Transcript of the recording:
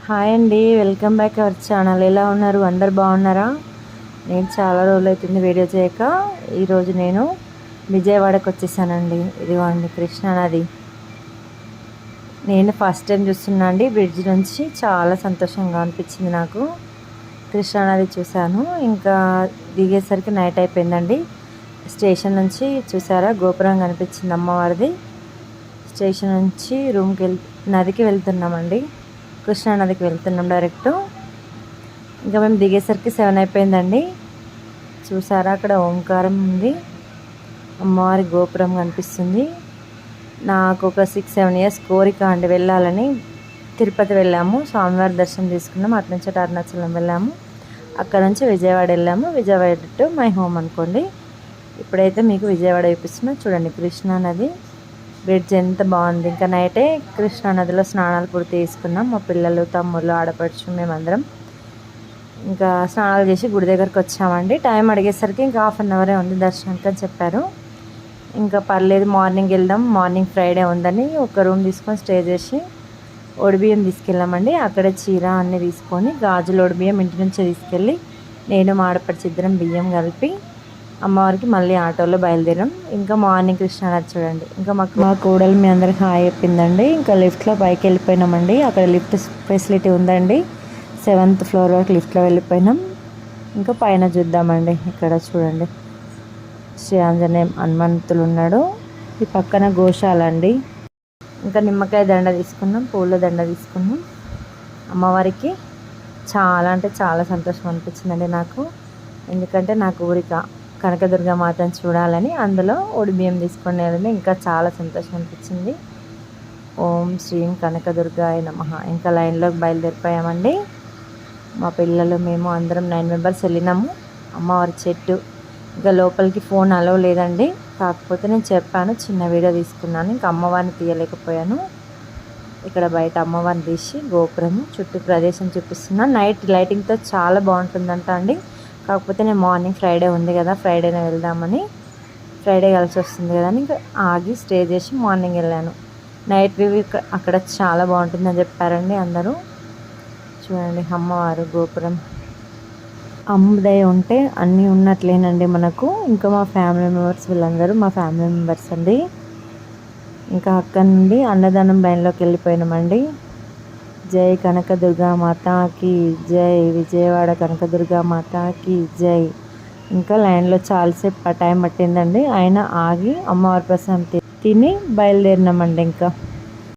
Hi అండి, welcome back our channel. ఎలా ఉన్నారు? అందరు బాగున్నారా? నేను చాలా రోజులు అవుతుంది వీడియో చేయక. ఈరోజు నేను విజయవాడకు వచ్చేసానండి. ఇదిగోండి కృష్ణానది. నేను ఫస్ట్ టైం చూస్తున్నా అండి బ్రిడ్జ్ నుంచి. చాలా సంతోషంగా అనిపించింది నాకు. కృష్ణానది చూశాను. ఇంకా దిగేసరికి నైట్ అయిపోయిందండి. స్టేషన్ నుంచి చూసారా గోపురం కనిపించింది అమ్మవారిది. స్టేషన్ నుంచి నదికి వెళ్తున్నామండి. కృష్ణానదికి వెళ్తున్నాం డైరెక్ట్. ఇంకా మేము దిగేసరికి 7 అయిపోయిందండి. చూసారా అక్కడ ఓంకారం ఉంది, అమ్మవారి గోపురం కనిపిస్తుంది. నాకు ఒక 6-7 ఇయర్స్ కోరిక అండి వెళ్ళాలని. తిరుపతి వెళ్ళాము, స్వామివారి దర్శనం తీసుకున్నాము. అటు నుంచి అరుణాచలం వెళ్ళాము, అక్కడ నుంచి విజయవాడ వెళ్ళాము. విజయవాడ టు మై హోమ్ అనుకోండి. ఇప్పుడైతే మీకు విజయవాడ చూపిస్తున్నా చూడండి. కృష్ణానది బ్రిడ్జ్ ఎంత బాగుంది. ఇంకా నైటే కృష్ణానదిలో స్నానాలు పూర్తి చేసుకున్నాం. మా పిల్లలు, తమ్ముళ్ళు, ఆడపడుచు మేమందరం ఇంకా స్నానాలు చేసి గుడి దగ్గరకు వచ్చామండి. టైం అడిగేసరికి ఇంకా 1/2 అవరే ఉంది దర్శనానికి అని చెప్పారు. ఇంకా పర్లేదు మార్నింగ్ వెళ్దాం, మార్నింగ్ ఫ్రైడే ఉందని ఒక రూమ్ తీసుకొని స్టే చేసి ఒడిబియ్యం తీసుకెళ్ళామండి. అక్కడే చీర అన్నీ తీసుకొని గాజులు ఒడిబియ్యం ఇంటి నుంచే తీసుకెళ్ళి నేను మా ఆడపడుచు ఇద్దరం బియ్యం కలిపి అమ్మవారికి మళ్ళీ ఆటోలో బయలుదేరాం. ఇంకా మార్నింగ్ కృష్ణానది చూడండి. ఇంకా మా కోడలు మీ అందరికి హాయ్ చెప్పిందండి. ఇంకా లిఫ్ట్లో పైకి వెళ్ళిపోయినామండి. అక్కడ లిఫ్ట్ ఫెసిలిటీ ఉందండి. 7th ఫ్లోర్ వరకు లిఫ్ట్లో వెళ్ళిపోయినాం. ఇంకా పైన చూద్దామండి. ఇక్కడ చూడండి శ్రీ ఆంజనేయం హనుమంతులు ఉన్నాడు. ఈ పక్కన గోశాల అండి. ఇంకా నిమ్మకాయ దండ తీసుకున్నాం, పూల దండ తీసుకున్నాం. అమ్మవారికి చాలా అంటే చాలా సంతోషం అనిపించిందండి నాకు. ఎందుకంటే నా కోరిక కనకదుర్గ మాతను చూడాలని. అందులో ఒడిబియ్యం తీసుకొని వెళ్ళింది. ఇంకా చాలా సంతోషం అనిపించింది. ఓం శ్రీం కనకదుర్గాయ నమః. ఇంకా లైన్లోకి బయలుదేరిపోయామండి. మా పిల్లలు మేము అందరం 9 మెంబర్స్ వెళ్ళినాము. అమ్మవారి చెట్టు. ఇంకా లోపలికి ఫోన్ అలో లేదండి. కాకపోతే నేను చెప్పాను, చిన్న వీడియో తీసుకున్నాను. ఇంకా అమ్మవారిని తీయలేకపోయాను. ఇక్కడ బయట అమ్మవారిని తీసి గోపురము చుట్టూ ప్రదేశం చూపిస్తున్నాను. నైట్ లైటింగ్తో చాలా బాగుంటుందంట అండి. కాకపోతే నేను మార్నింగ్ ఫ్రైడే ఉంది కదా, ఫ్రైడేనే వెళ్దామని, ఫ్రైడే కలిసి వస్తుంది కదా అని ఇంకా ఆగి స్టే చేసి మార్నింగ్ వెళ్ళాను. నైట్ వ్యూ అక్కడ చాలా బాగుంటుందని చెప్పారండి అందరూ. చూడండి అమ్మవారు గోపురం. అమ్మదయ ఉంటే అన్నీ ఉన్నట్లేనండి మనకు. ఇంకా మా ఫ్యామిలీ మెంబర్స్ వీళ్ళందరూ మా ఫ్యామిలీ మెంబర్స్ అండి. ఇంకా అక్కడ నుండి అన్నదానం లైన్లోకి వెళ్ళిపోయినామండి. జై కనకదుర్గా మాతాకి జై, విజయవాడ కనకదుర్గా మాతాకి జై. ఇంకా లైన్లో చాలాసేపు టైం పట్టిందండి. అయినా ఆగి అమ్మవారి ప్రసాదం తిని బయలుదేరినామండి. ఇంకా